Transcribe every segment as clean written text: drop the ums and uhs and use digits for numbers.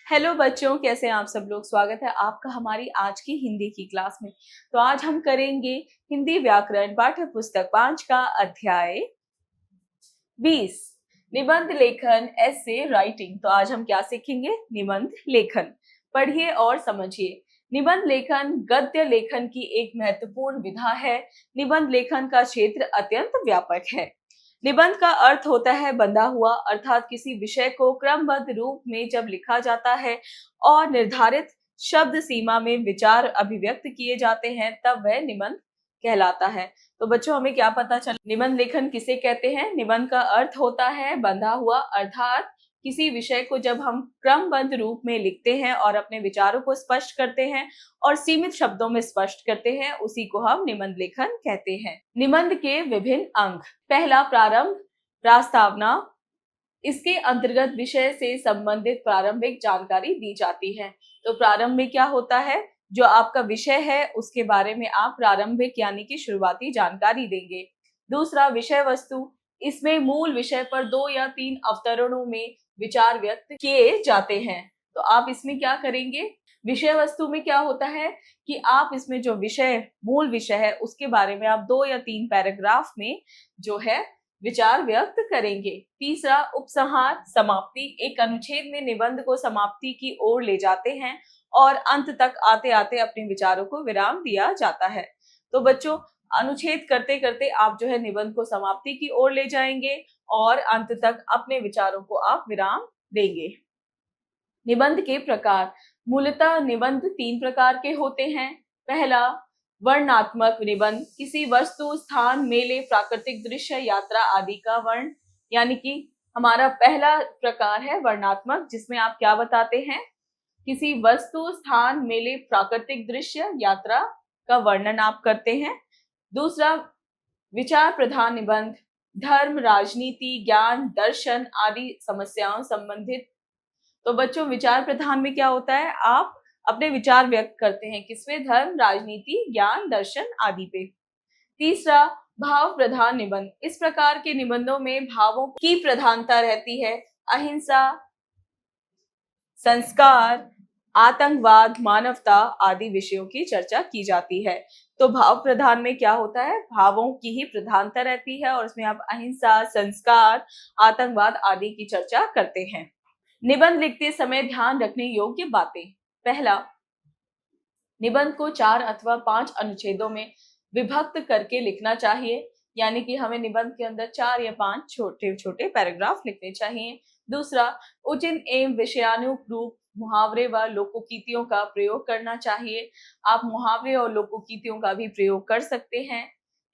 Hello बच्चों, कैसे हैं आप सब लोग। स्वागत है आपका हमारी आज की हिंदी की क्लास में। तो आज हम करेंगे हिंदी व्याकरण पाठ्य पुस्तक 5 का अध्याय 20 निबंध लेखन ऐसे राइटिंग। तो आज हम क्या सीखेंगे? निबंध लेखन। पढ़िए और समझिए। निबंध लेखन गद्य लेखन की एक महत्वपूर्ण विधा है। निबंध लेखन का क्षेत्र अत्यंत व्यापक है। निबंध का अर्थ होता है बंधा हुआ, अर्थात किसी विषय को क्रमबद्ध रूप में जब लिखा जाता है और निर्धारित शब्द सीमा में विचार अभिव्यक्त किए जाते हैं तब वह निबंध कहलाता है। तो बच्चों, हमें क्या पता चला निबंध लेखन किसे कहते हैं? निबंध का अर्थ होता है बंधा हुआ, अर्थात किसी विषय को जब हम क्रमबद्ध रूप में लिखते हैं और अपने विचारों को स्पष्ट करते हैं और सीमित शब्दों में स्पष्ट करते हैं, उसी को हम निबंध लेखन कहते हैं। निबंध के विभिन्न अंग। पहला, प्रारंभ, प्रस्तावना। इसके अंतर्गत विषय से संबंधित प्रारंभिक जानकारी दी जाती है। तो प्रारंभ में क्या होता है? जो आपका विषय है उसके बारे में आप प्रारंभिक यानी कि शुरुआती जानकारी देंगे। दूसरा, विषय वस्तु। इसमें मूल विषय पर 2 या 3 अवतरणों में विचार व्यक्त किए जाते हैं। तो आप इसमें क्या करेंगे? विषय वस्तु में क्या होता है कि आप इसमें जो विषय मूल विषय है उसके बारे में आप 2 या 3 पैराग्राफ में जो है विचार व्यक्त करेंगे। तीसरा, उपसंहार, समाप्ति। एक अनुच्छेद में निबंध को समाप्ति की ओर ले जाते हैं और अंत तक आते आते अपने विचारों को विराम दिया जाता है। तो बच्चों, अनुच्छेद करते करते आप जो है निबंध को समाप्ति की ओर ले जाएंगे और अंत तक अपने विचारों को आप विराम देंगे। निबंध के प्रकार। मूलतः निबंध 3 प्रकार के होते हैं। पहला, वर्णनात्मक निबंध। किसी वस्तु, स्थान, मेले, प्राकृतिक दृश्य, यात्रा आदि का वर्ण, यानी कि हमारा पहला प्रकार है वर्णनात्मक, जिसमें आप क्या बताते हैं? किसी वस्तु, स्थान, मेले, प्राकृतिक दृश्य, यात्रा का वर्णन आप करते हैं। दूसरा, विचार प्रधान निबंध। धर्म, राजनीति, ज्ञान, दर्शन आदि समस्याओं संबंधित। तो बच्चों, विचार प्रधान में क्या होता है? आप अपने विचार व्यक्त करते हैं किसमें? धर्म, राजनीति, ज्ञान, दर्शन आदि पे। तीसरा, भाव प्रधान निबंध। इस प्रकार के निबंधों में भावों की प्रधानता रहती है। अहिंसा, संस्कार, आतंकवाद, मानवता आदि विषयों की चर्चा की जाती है। तो भाव प्रधान में क्या होता है? भावों की ही प्रधानता रहती है और उसमें आप अहिंसा, संस्कार, आतंकवाद आदि की चर्चा करते हैं। निबंध लिखते समय ध्यान रखने योग्य बातें। पहला, निबंध को 4 अथवा 5 अनुच्छेदों में विभक्त करके लिखना चाहिए, यानी कि हमें निबंध के अंदर 4 या 5 छोटे छोटे पैराग्राफ लिखने चाहिए। दूसरा, उचित एवं विषयानुरूप मुहावरे व लोकोक्तियों का प्रयोग करना चाहिए। आप मुहावरे और लोकोक्तियों का भी प्रयोग कर सकते हैं।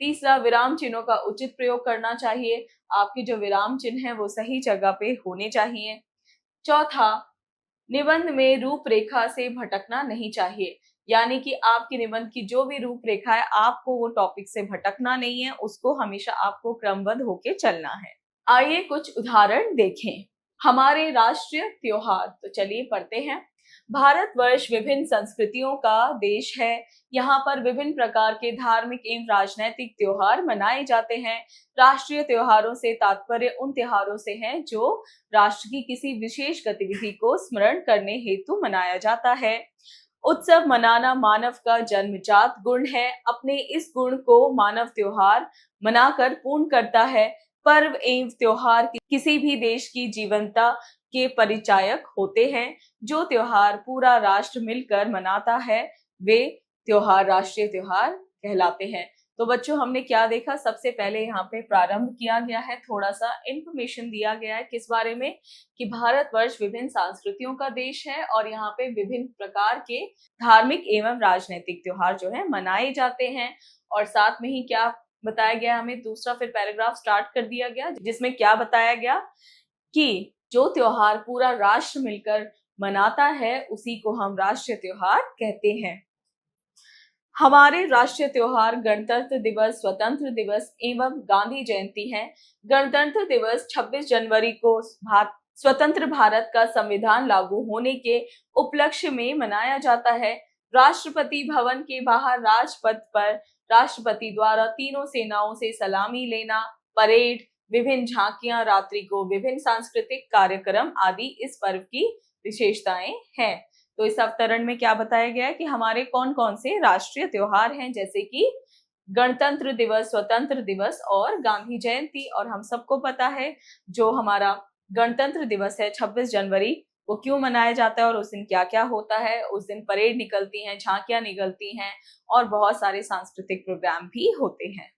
तीसरा, विराम चिन्हों का उचित प्रयोग करना चाहिए। आपके जो विराम चिन्ह है वो सही जगह पे होने चाहिए। चौथा, निबंध में रूपरेखा से भटकना नहीं चाहिए, यानी कि आपके निबंध की जो भी रूपरेखा है आपको वो टॉपिक से भटकना नहीं है, उसको हमेशा आपको क्रमबद्ध होके चलना है। आइए कुछ उदाहरण देखें। हमारे राष्ट्रीय त्योहार। तो चलिए पढ़ते हैं। भारतवर्ष विभिन्न संस्कृतियों का देश है। यहाँ पर विभिन्न प्रकार के धार्मिक एवं राजनैतिक त्योहार मनाए जाते हैं। राष्ट्रीय त्योहारों से तात्पर्य उन त्योहारों से है जो राष्ट्र की किसी विशेष गतिविधि को स्मरण करने हेतु मनाया जाता है। उत्सव मनाना मानव का जन्मजात गुण है। अपने इस गुण को मानव त्योहार मनाकर पूर्ण करता है। पर्व एवं त्योहार किसी भी देश की जीवंतता के परिचायक होते हैं। जो त्योहार पूरा राष्ट्र मिलकर मनाता है वे त्योहार राष्ट्रीय त्योहार कहलाते हैं। तो बच्चों, हमने क्या देखा? सबसे पहले यहाँ पे प्रारंभ किया गया है, थोड़ा सा इंफॉर्मेशन दिया गया है किस बारे में, कि भारतवर्ष विभिन्न संस्कृतियों का देश है और यहाँ पे विभिन्न प्रकार के धार्मिक एवं राजनीतिक त्योहार जो है मनाए जाते हैं। और साथ में ही क्या बताया गया हमें? दूसरा फिर पैराग्राफ स्टार्ट कर दिया गया जिसमें क्या बताया गया कि जो त्योहार पूरा राष्ट्र मिलकर मनाता है उसी को हम राष्ट्रीय त्योहार कहते हैं। हमारे राष्ट्रीय त्योहार गणतंत्र दिवस, स्वतंत्र दिवस एवं गांधी जयंती है। गणतंत्र दिवस 26 जनवरी को स्वतंत्र भारत का संविधान लागू होने के उपलक्ष्य में मनाया जाता है। राष्ट्रपति भवन के बाहर राजपथ पर राष्ट्रपति द्वारा तीनों सेनाओं से सलामी लेना, परेड, विभिन्न झांकियां, रात्रि को विभिन्न सांस्कृतिक कार्यक्रम आदि इस पर्व की विशेषताएं हैं। तो इस अवतरण में क्या बताया गया है कि हमारे कौन कौन से राष्ट्रीय त्योहार हैं, जैसे कि गणतंत्र दिवस, स्वतंत्र दिवस और गांधी जयंती। और हम सबको पता है जो हमारा गणतंत्र दिवस है 26 जनवरी, वो क्यों मनाया जाता है और उस दिन क्या क्या होता है। उस दिन परेड निकलती हैं, झांकियां निकलती हैं और बहुत सारे सांस्कृतिक प्रोग्राम भी होते हैं।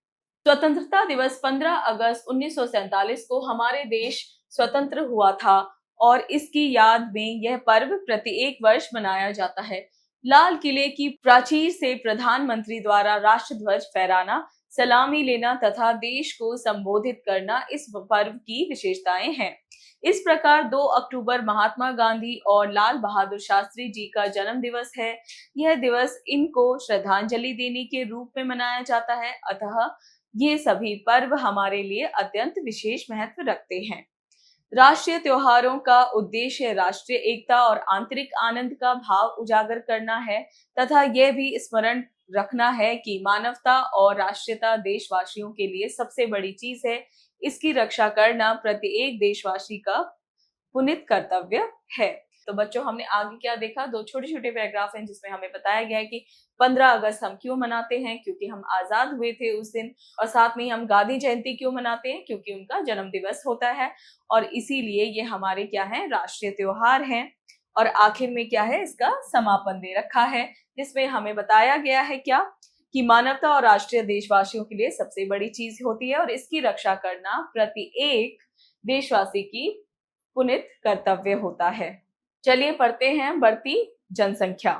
स्वतंत्रता दिवस 15 अगस्त 1947 को हमारे देश स्वतंत्र हुआ था और इसकी याद में यह पर्व प्रत्येक वर्ष मनाया जाता है। लाल किले की प्राचीर से प्रधानमंत्री द्वारा राष्ट्रध्वज फहराना, सलामी लेना तथा देश को संबोधित करना इस पर्व की विशेषताएं हैं। इस प्रकार 2 अक्टूबर महात्मा गांधी और लाल बहादुर शास्त्री जी का जन्म दिवस है। यह दिवस इनको श्रद्धांजलि देने के रूप में मनाया जाता है। अतः ये सभी पर्व हमारे लिए अत्यंत विशेष महत्व रखते हैं। राष्ट्रीय त्योहारों का उद्देश्य राष्ट्रीय एकता और आंतरिक आनंद का भाव उजागर करना है तथा यह भी स्मरण रखना है कि मानवता और राष्ट्रीयता देशवासियों के लिए सबसे बड़ी चीज है। इसकी रक्षा करना प्रत्येक देशवासी का पुनीत कर्तव्य है। तो बच्चों, हमने आगे क्या देखा, 2 छोटे छोटे पैराग्राफ हैं जिसमें हमें बताया गया है कि 15 अगस्त हम क्यों मनाते हैं, क्योंकि हम आजाद हुए थे उस दिन। और साथ में ही हम गांधी जयंती क्यों मनाते हैं, क्योंकि उनका जन्म दिवस होता है और इसीलिए ये हमारे क्या है, राष्ट्रीय त्योहार हैं। और आखिर में क्या है, इसका समापन दे रखा है जिसमें हमें बताया गया है क्या, कि मानवता और राष्ट्रीय देशवासियों के लिए सबसे बड़ी चीज होती है और इसकी रक्षा करना प्रत्येक देशवासी की पुनीत कर्तव्य होता है। चलिए पढ़ते हैं बढ़ती जनसंख्या।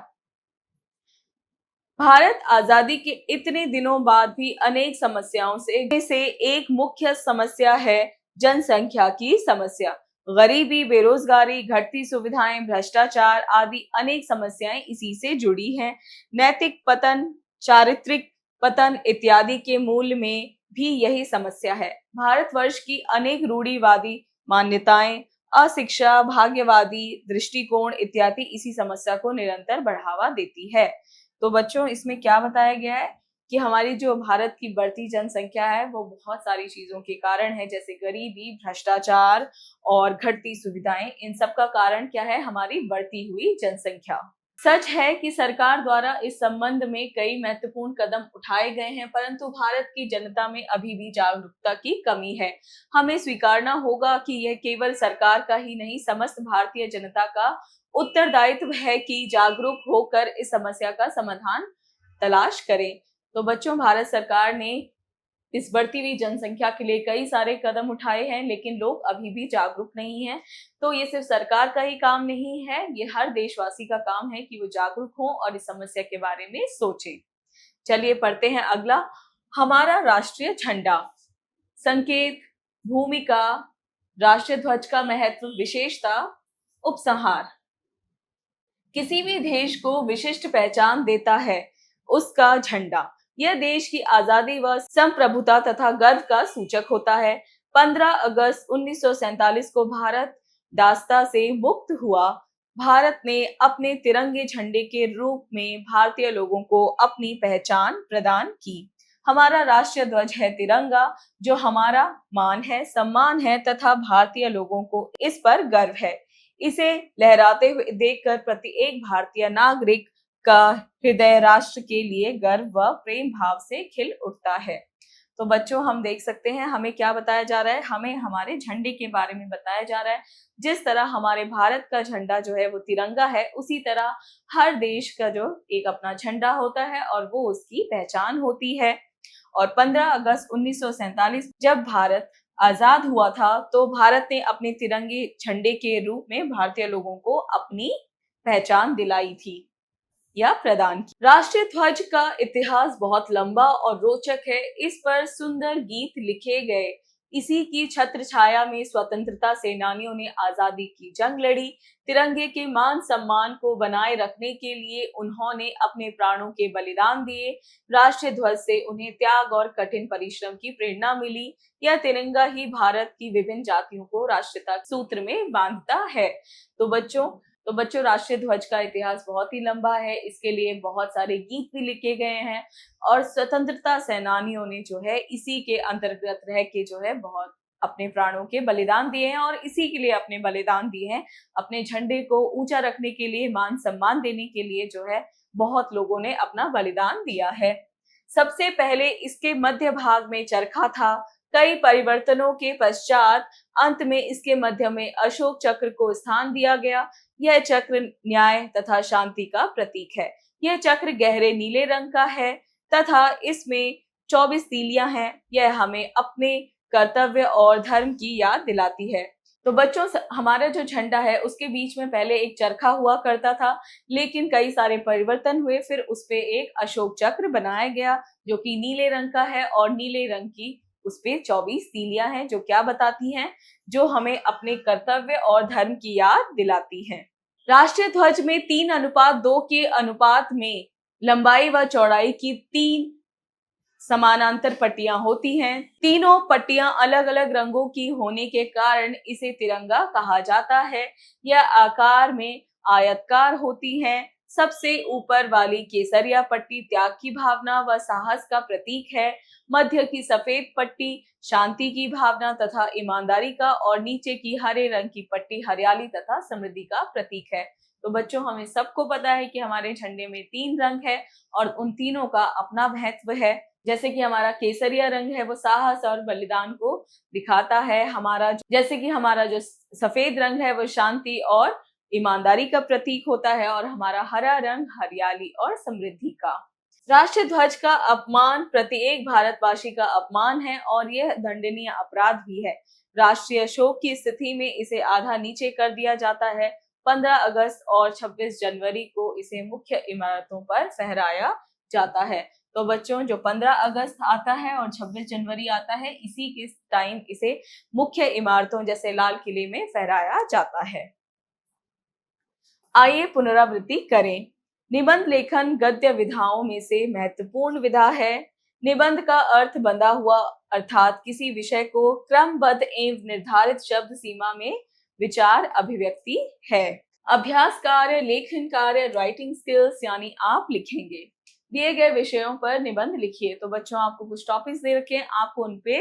भारत आजादी के इतने दिनों बाद भी अनेक समस्याओं से एक मुख्य समस्या है जनसंख्या की समस्या। गरीबी, बेरोजगारी, घटती सुविधाएं, भ्रष्टाचार आदि अनेक समस्याएं इसी से जुड़ी हैं। नैतिक पतन, चारित्रिक पतन इत्यादि के मूल में भी यही समस्या है। भारतवर्ष की अनेक रूढ़िवादी मान्यताएं, अशिक्षा, भाग्यवादी दृष्टिकोण इत्यादि इसी समस्या को निरंतर बढ़ावा देती है। तो बच्चों, इसमें क्या बताया गया है कि हमारी जो भारत की बढ़ती जनसंख्या है वो बहुत सारी चीजों के कारण है, जैसे गरीबी, भ्रष्टाचार और घटती सुविधाएं। इन सब का कारण क्या है, हमारी बढ़ती हुई जनसंख्या। सच है कि सरकार द्वारा इस संबंध में कई महत्वपूर्ण कदम उठाए गए हैं, परंतु भारत की जनता में अभी भी जागरूकता की कमी है। हमें स्वीकारना होगा कि यह केवल सरकार का ही नहीं, समस्त भारतीय जनता का उत्तरदायित्व है कि जागरूक होकर इस समस्या का समाधान तलाश करें। तो बच्चों, भारत सरकार ने इस बढ़ती हुई जनसंख्या के लिए कई सारे कदम उठाए हैं, लेकिन लोग अभी भी जागरूक नहीं हैं। तो ये सिर्फ सरकार का ही काम नहीं है, ये हर देशवासी का काम है कि वो जागरूक हो और इस समस्या के बारे में सोचें। चलिए पढ़ते हैं अगला। हमारा राष्ट्रीय झंडा, संकेत, भूमिका, राष्ट्रीय ध्वज का महत्व, विशेषता, उपसंहार। किसी भी देश को विशिष्ट पहचान देता है उसका झंडा। यह देश की आजादी व संप्रभुता तथा गर्व का सूचक होता है। 15 अगस्त 1947 को भारत दासता से मुक्त हुआ। भारत ने अपने तिरंगे झंडे के रूप में भारतीय लोगों को अपनी पहचान प्रदान की। हमारा राष्ट्रीय ध्वज है तिरंगा, जो हमारा मान है, सम्मान है तथा भारतीय लोगों को इस पर गर्व है। इसे लहराते हुए देखकर प्रत्येक भारतीय नागरिक का हृदय राष्ट्र के लिए गर्व व प्रेम भाव से खिल उठता है। तो बच्चों, हम देख सकते हैं हमें क्या बताया जा रहा है, हमें हमारे झंडे के बारे में बताया जा रहा है। जिस तरह हमारे भारत का झंडा जो है वो तिरंगा है, उसी तरह हर देश का जो एक अपना झंडा होता है और वो उसकी पहचान होती है। और 15 अगस्त 1947 जब भारत आजाद हुआ था, तो भारत ने अपने तिरंगे झंडे के रूप में भारतीय लोगों को अपनी पहचान दिलाई थी या प्रदान की। राष्ट्रीय ध्वज का इतिहास बहुत लंबा और रोचक है। इस पर सुंदर गीत लिखे गए। इसी की छत्र छाया में स्वतंत्रता सेनानियों ने आजादी की जंग लड़ी। तिरंगे के मान सम्मान को बनाए रखने के लिए उन्होंने अपने प्राणों के बलिदान दिए। राष्ट्रीय ध्वज से उन्हें त्याग और कठिन परिश्रम की प्रेरणा मिली। यह तिरंगा ही भारत की विभिन्न जातियों को राष्ट्रीयता सूत्र में बांधता है। तो बच्चों, राष्ट्रीय ध्वज का इतिहास बहुत ही लंबा है। इसके लिए बहुत सारे गीत भी लिखे गए हैं और स्वतंत्रता सेनानियों ने जो है इसी के अंतर्गत रह के जो है बहुत अपने प्राणों के बलिदान दिए हैं और इसी के लिए अपने बलिदान दिए हैं। अपने झंडे को ऊंचा रखने के लिए, मान सम्मान देने के लिए जो है बहुत लोगों ने अपना बलिदान दिया है। सबसे पहले इसके मध्य भाग में चरखा था। कई परिवर्तनों के पश्चात अंत में इसके मध्य में अशोक चक्र को स्थान दिया गया। यह चक्र न्याय तथा शांति का प्रतीक है। यह चक्र गहरे नीले रंग का है तथा इसमें 24 तीलियां हैं। यह हमें अपने कर्तव्य और धर्म की याद दिलाती है। तो बच्चों, हमारा जो झंडा है उसके बीच में पहले एक चरखा हुआ करता था, लेकिन कई सारे परिवर्तन हुए, फिर उस पे एक अशोक चक्र बनाया गया जो कि नीले रंग का है और नीले रंग की उस पे 24 तीलियां हैं जो क्या बताती हैं, जो हमें अपने कर्तव्य और धर्म की याद दिलाती हैं। राष्ट्रीय ध्वज में 3:2 के अनुपात में लंबाई व चौड़ाई की 3 समानांतर पट्टियां होती हैं। तीनों पट्टियां अलग अलग रंगों की होने के कारण इसे तिरंगा कहा जाता है। यह आकार में आयतकार होती हैं। सबसे ऊपर वाली केसरिया पट्टी त्याग की भावना व साहस का प्रतीक है। मध्य की सफेद पट्टी शांति की भावना तथा ईमानदारी का और नीचे की हरे रंग की पट्टी हरियाली तथा समृद्धि का प्रतीक है। तो बच्चों, हमें सबको पता है कि हमारे झंडे में 3 रंग है और उन तीनों का अपना महत्व है। जैसे कि हमारा केसरिया रंग है वो साहस और बलिदान को दिखाता है। जैसे कि हमारा जो सफेद रंग है वो शांति और ईमानदारी का प्रतीक होता है और हमारा हरा रंग हरियाली और समृद्धि का। राष्ट्रीय ध्वज का अपमान प्रत्येक भारतवासी का अपमान है और यह दंडनीय अपराध भी है। राष्ट्रीय शोक की स्थिति में इसे आधा नीचे कर दिया जाता है। 15 अगस्त और 26 जनवरी को इसे मुख्य इमारतों पर फहराया जाता है। तो बच्चों, जो 15 अगस्त आता है और 26 जनवरी आता है, इसी के टाइम इसे मुख्य इमारतों जैसे लाल किले में फहराया जाता है। आइए पुनरावृत्ति करें। निबंध लेखन गद्य विधाओं में से महत्वपूर्ण विधा है। निबंध का अर्थ बंधा हुआ अर्थात किसी विषय को क्रमबद्ध एवं निर्धारित शब्द सीमा में विचार अभिव्यक्ति है। अभ्यास कार्य, लेखन कार्य, राइटिंग स्किल्स यानी आप लिखेंगे। दिए गए विषयों पर निबंध लिखिए। तो बच्चों, आपको कुछ टॉपिक्स दे रखे हैं, आपको उनपे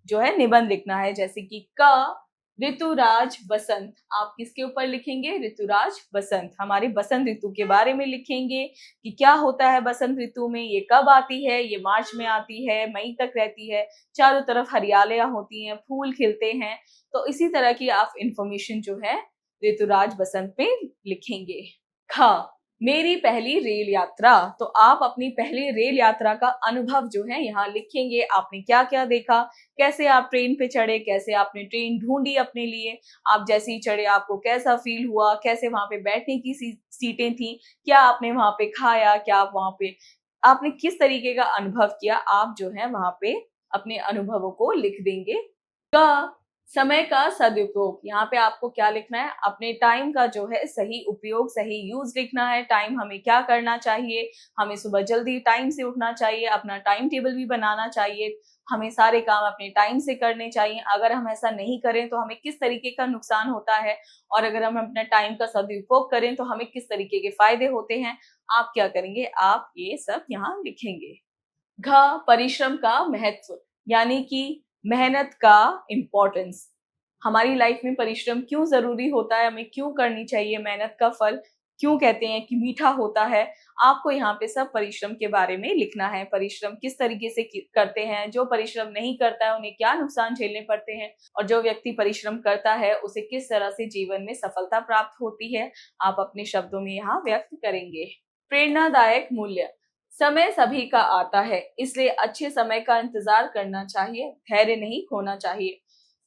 जो है निबंध लिखना है। जैसे कि क ऋतुराज बसंत, आप किसके ऊपर लिखेंगे? ऋतुराज बसंत, हमारी बसंत ऋतु के बारे में लिखेंगे कि क्या होता है बसंत ऋतु में, ये कब आती है, ये मार्च में आती है, मई तक रहती है, चारों तरफ हरियालियां होती हैं, फूल खिलते हैं। तो इसी तरह की आप इंफॉर्मेशन जो है ऋतुराज बसंत में लिखेंगे। ख मेरी पहली रेल यात्रा, तो आप अपनी पहली रेल यात्रा का अनुभव जो है यहाँ लिखेंगे। आपने क्या क्या देखा, कैसे आप ट्रेन पे चढ़े, कैसे आपने ट्रेन ढूंढी अपने लिए, आप जैसे ही चढ़े आपको कैसा फील हुआ, कैसे वहां पे बैठने की सीटें थी, क्या आपने वहां पे खाया, क्या आप वहां पे आपने किस तरीके का अनुभव किया, आप जो है वहां पे अपने अनुभवों को लिख देंगे। क समय का सदुपयोग, यहाँ पे आपको क्या लिखना है? अपने टाइम का जो है सही उपयोग, सही यूज लिखना है। टाइम हमें क्या करना चाहिए? हमें सुबह जल्दी टाइम से उठना चाहिए, अपना टाइम टेबल भी बनाना चाहिए, हमें सारे काम अपने टाइम से करने चाहिए। अगर हम ऐसा नहीं करें तो हमें किस तरीके का नुकसान होता है, और अगर हम अपने टाइम का सदुपयोग करें तो हमें किस तरीके के फायदे होते हैं। आप क्या करेंगे? आप ये सब यहाँ लिखेंगे। घ परिश्रम का महत्व, यानी कि मेहनत का इम्पोर्टेंस। हमारी लाइफ में परिश्रम क्यों जरूरी होता है, हमें क्यों करनी चाहिए, मेहनत का फल क्यों कहते हैं कि मीठा होता है। आपको यहाँ पे सब परिश्रम के बारे में लिखना है। परिश्रम किस तरीके से करते हैं, जो परिश्रम नहीं करता है उन्हें क्या नुकसान झेलने पड़ते हैं, और जो व्यक्ति परिश्रम करता है उसे किस तरह से जीवन में सफलता प्राप्त होती है, आप अपने शब्दों में यहाँ व्यक्त करेंगे। प्रेरणादायक मूल्य, समय सभी का आता है, इसलिए अच्छे समय का इंतजार करना चाहिए, धैर्य नहीं खोना चाहिए।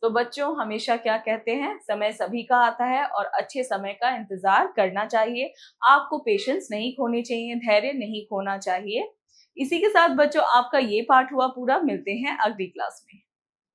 तो बच्चों, हमेशा क्या कहते हैं? समय सभी का आता है और अच्छे समय का इंतजार करना चाहिए। आपको पेशेंस नहीं खोनी चाहिए, धैर्य नहीं खोना चाहिए। इसी के साथ बच्चों, आपका ये पाठ हुआ पूरा। मिलते हैं अगली क्लास में।